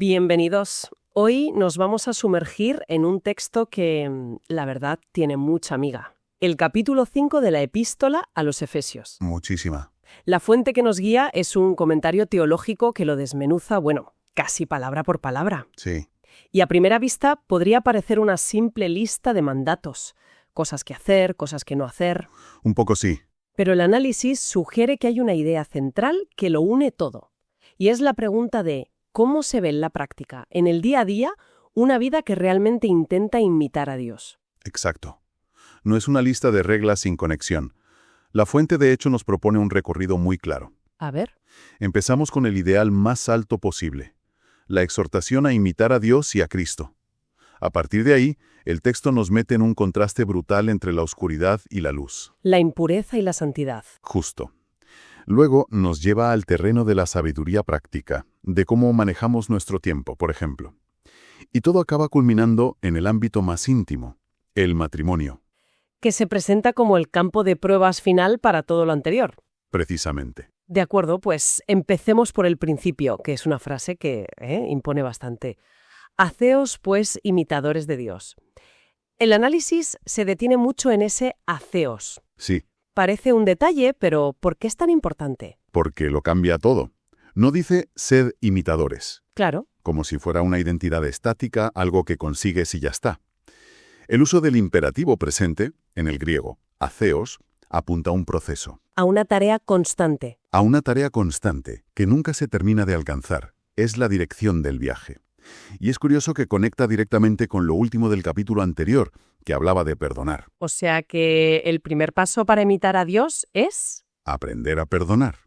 Bienvenidos. Hoy nos vamos a sumergir en un texto que, la verdad, tiene mucha miga. El capítulo 5 de la Epístola a los Efesios. Muchísima. La fuente que nos guía es un comentario teológico que lo desmenuza, casi palabra por palabra. Sí. Y a primera vista podría parecer una simple lista de mandatos, cosas que hacer, cosas que no hacer. Un poco sí. Pero el análisis sugiere que hay una idea central que lo une todo. Y es la pregunta de ¿cómo se ve en la práctica, en el día a día, una vida que realmente intenta imitar a Dios? Exacto. No es una lista de reglas sin conexión. La fuente, de hecho, nos propone un recorrido muy claro. A ver. Empezamos con el ideal más alto posible, la exhortación a imitar a Dios y a Cristo. A partir de ahí, el texto nos mete en un contraste brutal entre la oscuridad y la luz. La impureza y la santidad. Justo. Luego nos lleva al terreno de la sabiduría práctica, de cómo manejamos nuestro tiempo, por ejemplo. Y todo acaba culminando en el ámbito más íntimo, el matrimonio. Que se presenta como el campo de pruebas final para todo lo anterior. Precisamente. De acuerdo, pues empecemos por el principio, que es una frase que impone bastante. Haceos, pues, imitadores de Dios. El análisis se detiene mucho en ese haceos. Sí. Parece un detalle, pero ¿por qué es tan importante? Porque lo cambia todo. No dice sed imitadores, Claro. como si fuera una identidad estática, algo que consigues y ya está. El uso del imperativo presente, en el griego, haceos, apunta a un proceso. A una tarea constante. A una tarea constante, que nunca se termina de alcanzar. Es la dirección del viaje. Y es curioso que conecta directamente con lo último del capítulo anterior, que hablaba de perdonar. O sea que el primer paso para imitar a Dios es... Aprender a perdonar.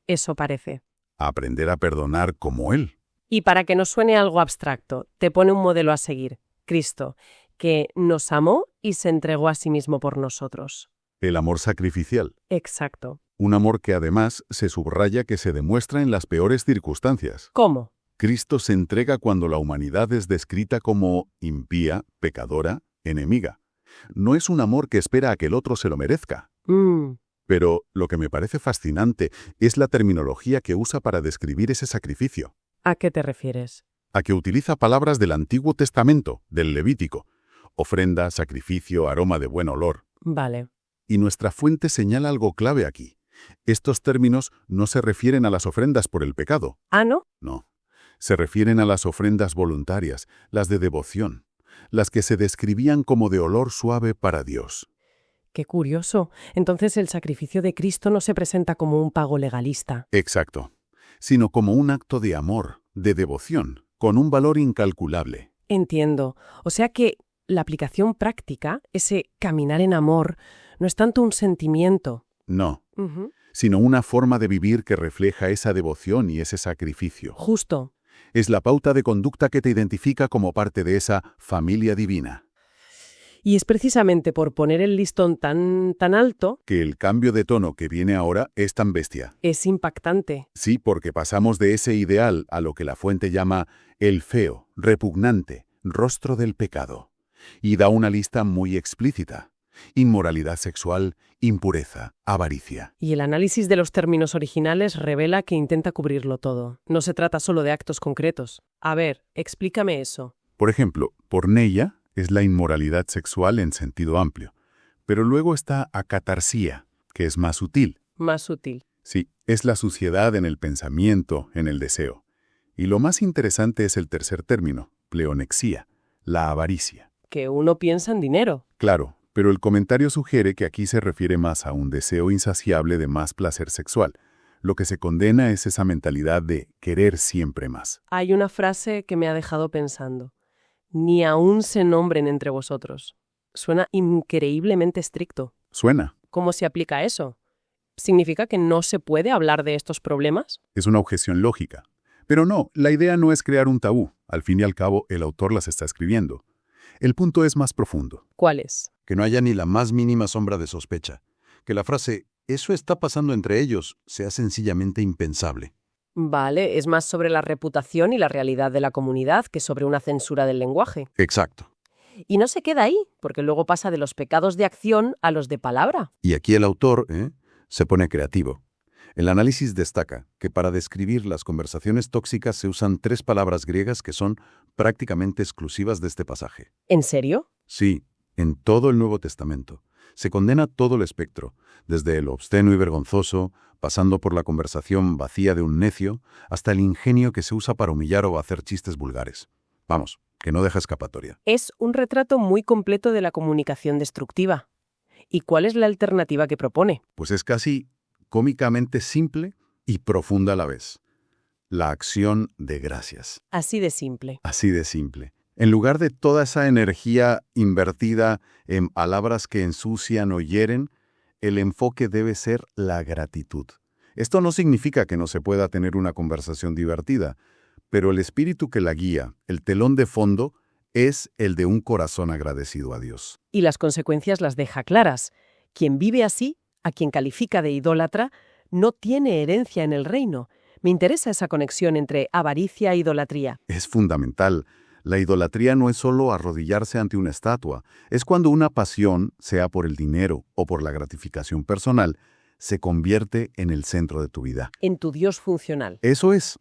Eso parece. Aprender a perdonar como Él. Y para que no suene algo abstracto, te pone un modelo a seguir, Cristo, que nos amó y se entregó a sí mismo por nosotros. El amor sacrificial. Exacto. Un amor que además se subraya que se demuestra en las peores circunstancias. ¿Cómo? Cristo se entrega cuando la humanidad es descrita como impía, pecadora, enemiga. No es un amor que espera a que el otro se lo merezca. Pero lo que me parece fascinante es la terminología que usa para describir ese sacrificio. ¿A qué te refieres? A que utiliza palabras del Antiguo Testamento, del Levítico. Ofrenda, sacrificio, aroma de buen olor. Vale. Y nuestra fuente señala algo clave aquí. Estos términos no se refieren a las ofrendas por el pecado. ¿Ah, no? No. Se refieren a las ofrendas voluntarias, las de devoción, las que se describían como de olor suave para Dios. Qué curioso. Entonces el sacrificio de Cristo no se presenta como un pago legalista. Exacto. Sino como un acto de amor, de devoción, con un valor incalculable. Entiendo. O sea que la aplicación práctica, ese caminar en amor, no es tanto un sentimiento. No, sino una forma de vivir que refleja esa devoción y ese sacrificio. Justo. Es la pauta de conducta que te identifica como parte de esa familia divina. Y es precisamente por poner el listón tan alto Que el cambio de tono que viene ahora es tan bestia. es impactante. Sí, porque pasamos de ese ideal a lo que la fuente llama el feo, repugnante, rostro del pecado. Y da una lista muy explícita. Inmoralidad sexual, impureza, avaricia. Y el análisis de los términos originales revela que intenta cubrirlo todo. No se trata solo de actos concretos. A ver, explícame eso. Por ejemplo, porneia es la inmoralidad sexual en sentido amplio. Pero luego está acatarsia, que es más sutil. Más sutil. Sí, es la suciedad en el pensamiento, en el deseo. Y lo más interesante es el tercer término, pleonexia, la avaricia. Que uno piensa en dinero. Claro, pero el comentario sugiere que aquí se refiere más a un deseo insaciable de más placer sexual. Lo que se condena es esa mentalidad de querer siempre más. Hay una frase que me ha dejado pensando. Ni aún se nombren entre vosotros. Suena increíblemente estricto. Suena. ¿Cómo se aplica eso? ¿Significa que no se puede hablar de estos problemas? Es una objeción lógica. Pero no, la idea no es crear un tabú. Al fin y al cabo, el autor las está escribiendo. El punto es más profundo. ¿Cuál es? Que no haya ni la más mínima sombra de sospecha. Que la frase «eso está pasando entre ellos» sea sencillamente impensable. Vale, es más sobre la reputación y la realidad de la comunidad que sobre una censura del lenguaje. Exacto. Y no se queda ahí, porque luego pasa de los pecados de acción a los de palabra. Y aquí el autor se pone creativo. El análisis destaca que para describir las conversaciones tóxicas se usan 3 palabras griegas que son prácticamente exclusivas de este pasaje. ¿En serio? Sí, en todo el Nuevo Testamento. Se condena todo el espectro, desde lo obsceno y vergonzoso, pasando por la conversación vacía de un necio, hasta el ingenio que se usa para humillar o hacer chistes vulgares. Vamos, que no deja escapatoria. Es un retrato muy completo de la comunicación destructiva. ¿Y cuál es la alternativa que propone? Pues es casi cómicamente simple y profunda a la vez. La acción de gracias. Así de simple. Así de simple. En lugar de toda esa energía invertida en palabras que ensucian o hieren, el enfoque debe ser la gratitud. Esto no significa que no se pueda tener una conversación divertida, pero el espíritu que la guía, el telón de fondo, es el de un corazón agradecido a Dios. Y las consecuencias las deja claras. Quien vive así, a quien califica de idólatra, no tiene herencia en el reino. Me interesa esa conexión entre avaricia e idolatría. Es fundamental. La idolatría no es solo arrodillarse ante una estatua, es cuando una pasión, sea por el dinero o por la gratificación personal, se convierte en el centro de tu vida. En tu Dios funcional. Eso es.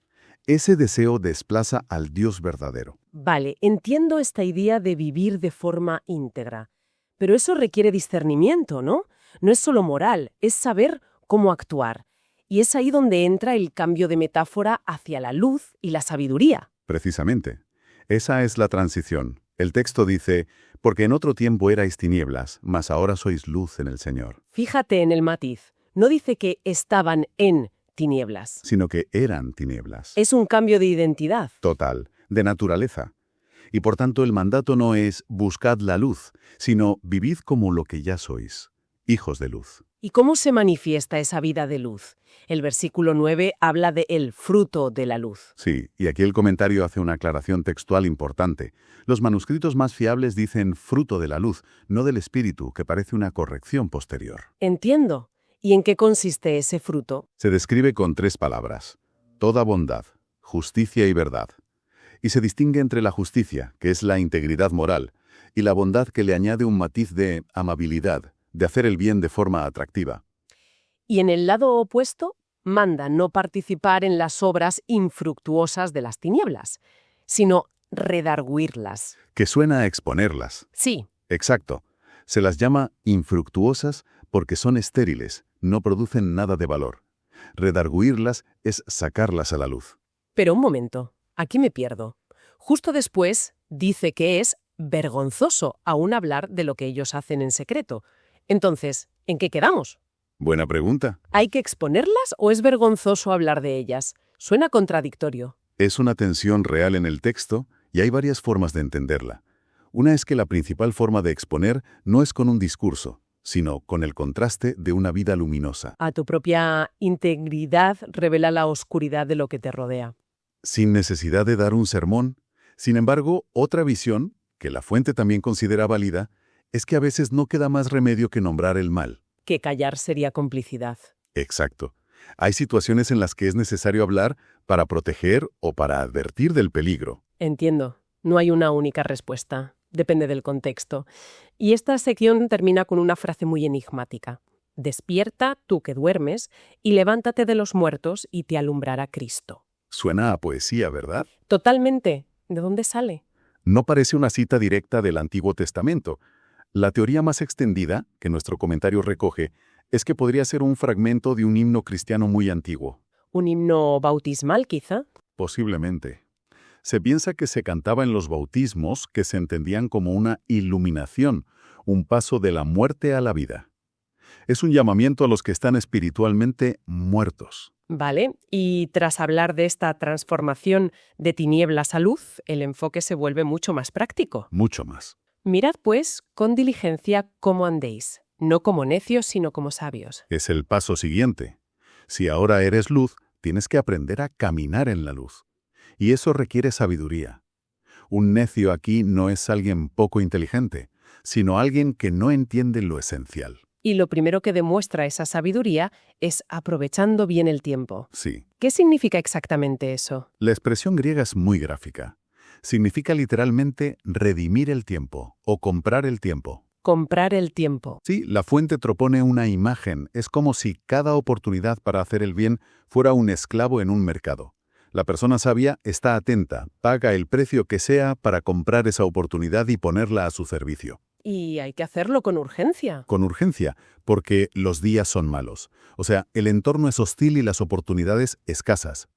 Ese deseo desplaza al Dios verdadero. Vale, entiendo esta idea de vivir de forma íntegra. Pero eso requiere discernimiento, ¿no? No es solo moral, es saber cómo actuar. Y es ahí donde entra el cambio de metáfora hacia la luz y la sabiduría. Precisamente. Esa es la transición. El texto dice, porque en otro tiempo erais tinieblas, mas ahora sois luz en el Señor. Fíjate en el matiz. No dice que estaban en tinieblas. Sino que eran tinieblas. Es un cambio de identidad. Total, de naturaleza. Y por tanto el mandato no es buscad la luz, sino vivid como lo que ya sois, hijos de luz. ¿Y cómo se manifiesta esa vida de luz? El versículo 9 habla de el fruto de la luz. Sí, y aquí el comentario hace una aclaración textual importante. Los manuscritos más fiables dicen fruto de la luz, no del espíritu, que parece una corrección posterior. Entiendo. ¿Y en qué consiste ese fruto? Se describe con 3 palabras: toda bondad, justicia y verdad. Y se distingue entre la justicia, que es la integridad moral, y la bondad, que le añade un matiz de amabilidad, de hacer el bien de forma atractiva. Y en el lado opuesto, manda no participar en las obras infructuosas de las tinieblas, sino redarguirlas. Que suena a exponerlas. Sí. Exacto. Se las llama infructuosas porque son estériles, no producen nada de valor. Redarguirlas es sacarlas a la luz. Pero un momento, aquí me pierdo. Justo después dice que es vergonzoso aún hablar de lo que ellos hacen en secreto. Entonces, ¿en qué quedamos? Buena pregunta. ¿Hay que exponerlas o es vergonzoso hablar de ellas? Suena contradictorio. Es una tensión real en el texto y hay varias formas de entenderla. Una es que la principal forma de exponer no es con un discurso, sino con el contraste de una vida luminosa. A tu propia integridad revela la oscuridad de lo que te rodea. Sin necesidad de dar un sermón. Sin embargo, otra visión, que la fuente también considera válida, es que a veces no queda más remedio que nombrar el mal. Que callar sería complicidad. Exacto. Hay situaciones en las que es necesario hablar para proteger o para advertir del peligro. Entiendo. No hay una única respuesta. Depende del contexto. Y esta sección termina con una frase muy enigmática. Despierta, tú que duermes, y levántate de los muertos y te alumbrará Cristo. Suena a poesía, ¿verdad? Totalmente. ¿De dónde sale? No parece una cita directa del Antiguo Testamento. La teoría más extendida, que nuestro comentario recoge, es que podría ser un fragmento de un himno cristiano muy antiguo. ¿Un himno bautismal, quizá? Posiblemente. Se piensa que se cantaba en los bautismos, que se entendían como una iluminación, un paso de la muerte a la vida. Es un llamamiento a los que están espiritualmente muertos. Vale, y tras hablar de esta transformación de tinieblas a luz, el enfoque se vuelve mucho más práctico. Mucho más. Mirad, pues, con diligencia cómo andéis, no como necios, sino como sabios. Es el paso siguiente. Si ahora eres luz, tienes que aprender a caminar en la luz. Y eso requiere sabiduría. Un necio aquí no es alguien poco inteligente, sino alguien que no entiende lo esencial. Y lo primero que demuestra esa sabiduría es aprovechando bien el tiempo. Sí. ¿Qué significa exactamente eso? La expresión griega es muy gráfica. Significa literalmente redimir el tiempo o comprar el tiempo. Comprar el tiempo. Sí, la fuente propone una imagen. Es como si cada oportunidad para hacer el bien fuera un esclavo en un mercado. La persona sabia está atenta, paga el precio que sea para comprar esa oportunidad y ponerla a su servicio. Y hay que hacerlo con urgencia. Con urgencia, porque los días son malos. O sea, el entorno es hostil y las oportunidades escasas.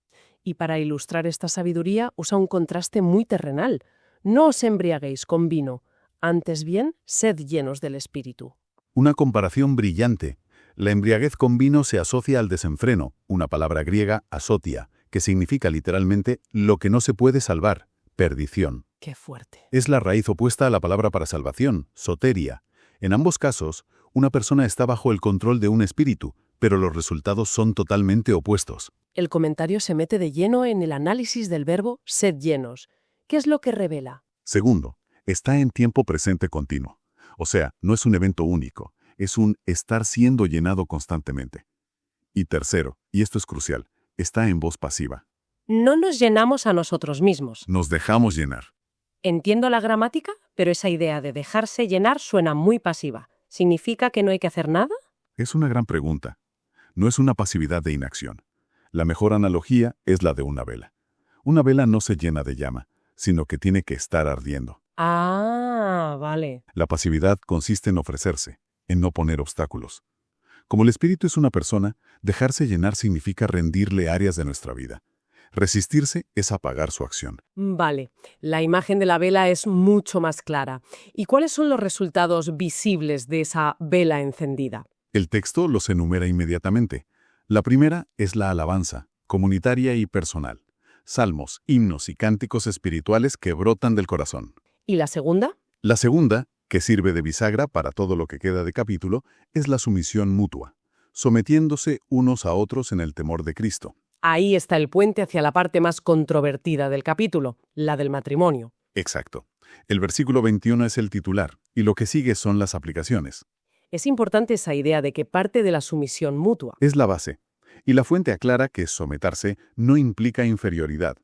Y para ilustrar esta sabiduría usa un contraste muy terrenal. No os embriaguéis con vino, antes bien, sed llenos del Espíritu. Una comparación brillante. La embriaguez con vino se asocia al desenfreno, una palabra griega asotia, que significa literalmente lo que no se puede salvar, perdición. ¡Qué fuerte! Es la raíz opuesta a la palabra para salvación, soteria. En ambos casos, una persona está bajo el control de un espíritu, pero los resultados son totalmente opuestos. El comentario se mete de lleno en el análisis del verbo sed llenos. ¿Qué es lo que revela? Segundo, está en tiempo presente continuo. O sea, no es un evento único, es un estar siendo llenado constantemente. Y tercero, y esto es crucial, está en voz pasiva. No nos llenamos a nosotros mismos. Nos dejamos llenar. Entiendo la gramática, pero esa idea de dejarse llenar suena muy pasiva. ¿Significa que no hay que hacer nada? Es una gran pregunta. No es una pasividad de inacción. La mejor analogía es la de una vela. Una vela no se llena de llama, sino que tiene que estar ardiendo. Ah, vale. La pasividad consiste en ofrecerse, en no poner obstáculos. Como el espíritu es una persona, dejarse llenar significa rendirle áreas de nuestra vida. Resistirse es apagar su acción. Vale, la imagen de la vela es mucho más clara. ¿Y cuáles son los resultados visibles de esa vela encendida? El texto los enumera inmediatamente. La primera es la alabanza, comunitaria y personal. Salmos, himnos y cánticos espirituales que brotan del corazón. ¿Y la segunda? La segunda, que sirve de bisagra para todo lo que queda de capítulo, es la sumisión mutua, sometiéndose unos a otros en el temor de Cristo. Ahí está el puente hacia la parte más controvertida del capítulo, la del matrimonio. Exacto. El versículo 21 es el titular, y lo que sigue son las aplicaciones. Es importante esa idea de que parte de la sumisión mutua. Es la base. Y la fuente aclara que someterse no implica inferioridad.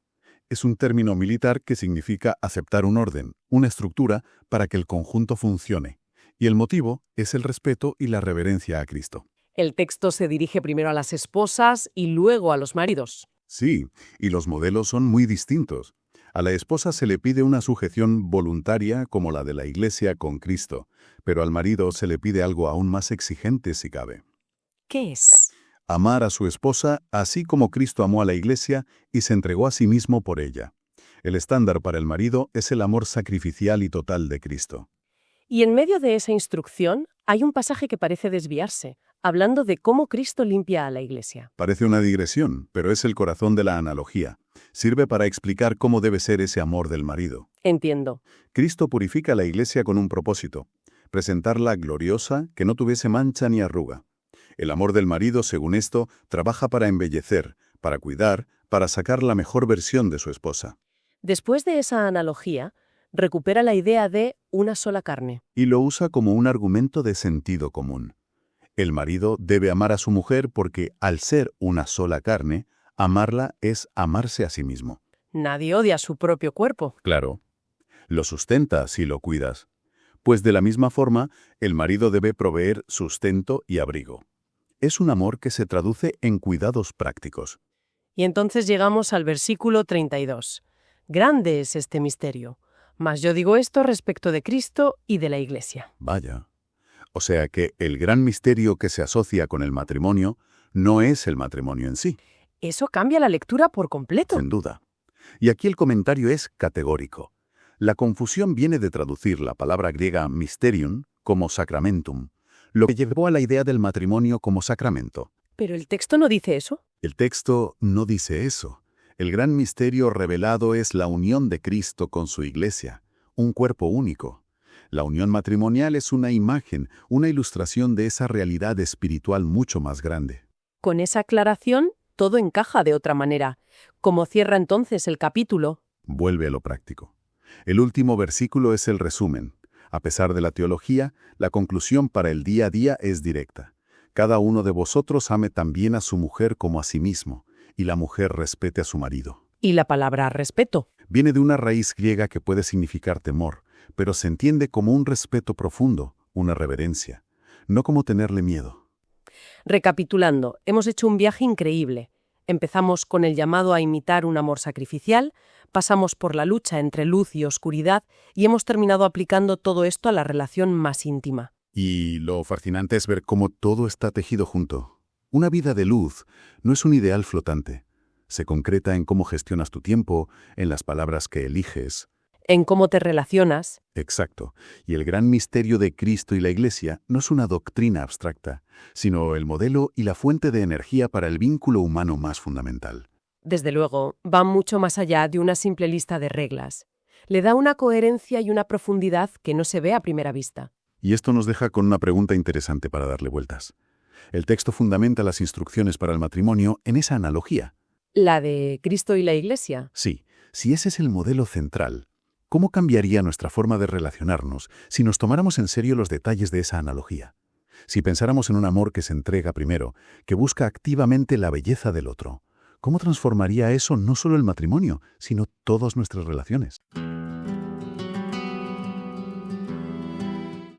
Es un término militar que significa aceptar un orden, una estructura, para que el conjunto funcione. Y el motivo es el respeto y la reverencia a Cristo. El texto se dirige primero a las esposas y luego a los maridos. Sí, y los modelos son muy distintos. A la esposa se le pide una sujeción voluntaria como la de la Iglesia con Cristo, pero al marido se le pide algo aún más exigente si cabe. ¿Qué es? Amar a su esposa así como Cristo amó a la Iglesia y se entregó a sí mismo por ella. El estándar para el marido es el amor sacrificial y total de Cristo. Y en medio de esa instrucción hay un pasaje que parece desviarse, hablando de cómo Cristo limpia a la Iglesia. Parece una digresión, pero es el corazón de la analogía. Sirve para explicar cómo debe ser ese amor del marido. Entiendo. Cristo purifica a la Iglesia con un propósito: presentarla gloriosa, que no tuviese mancha ni arruga. El amor del marido, según esto, trabaja para embellecer, para cuidar, para sacar la mejor versión de su esposa. Después de esa analogía, recupera la idea de una sola carne. Y lo usa como un argumento de sentido común. El marido debe amar a su mujer porque, al ser una sola carne, amarla es amarse a sí mismo. Nadie odia su propio cuerpo. Claro. Lo sustenta si lo cuidas. Pues de la misma forma, el marido debe proveer sustento y abrigo. Es un amor que se traduce en cuidados prácticos. Y entonces llegamos al versículo 32. Grande es este misterio, mas yo digo esto respecto de Cristo y de la Iglesia. Vaya. O sea que el gran misterio que se asocia con el matrimonio no es el matrimonio en sí. Eso cambia la lectura por completo. Sin duda. Y aquí el comentario es categórico. La confusión viene de traducir la palabra griega mysterium como sacramentum, lo que llevó a la idea del matrimonio como sacramento. ¿Pero el texto no dice eso? El texto no dice eso. El gran misterio revelado es la unión de Cristo con su Iglesia, un cuerpo único. La unión matrimonial es una imagen, una ilustración de esa realidad espiritual mucho más grande. Con esa aclaración, todo encaja de otra manera. Como cierra entonces el capítulo. Vuelve a lo práctico. El último versículo es el resumen. A pesar de la teología, la conclusión para el día a día es directa. Cada uno de vosotros ame también a su mujer como a sí mismo, y la mujer respete a su marido. Y la palabra respeto Viene de una raíz griega que puede significar temor, pero se entiende como un respeto profundo, una reverencia, no como tenerle miedo. Recapitulando, hemos hecho un viaje increíble. Empezamos con el llamado a imitar un amor sacrificial, pasamos por la lucha entre luz y oscuridad y hemos terminado aplicando todo esto a la relación más íntima. Y lo fascinante es ver cómo todo está tejido junto. Una vida de luz no es un ideal flotante. Se concreta en cómo gestionas tu tiempo, en las palabras que eliges. En cómo te relacionas. Exacto. Y el gran misterio de Cristo y la Iglesia no es una doctrina abstracta, sino el modelo y la fuente de energía para el vínculo humano más fundamental. Desde luego, va mucho más allá de una simple lista de reglas. Le da una coherencia y una profundidad que no se ve a primera vista. Y esto nos deja con una pregunta interesante para darle vueltas. El texto fundamenta las instrucciones para el matrimonio en esa analogía. ¿La de Cristo y la Iglesia? Sí, si ese es el modelo central, ¿cómo cambiaría nuestra forma de relacionarnos si nos tomáramos en serio los detalles de esa analogía? Si pensáramos en un amor que se entrega primero, que busca activamente la belleza del otro, ¿cómo transformaría eso no solo el matrimonio, sino todas nuestras relaciones?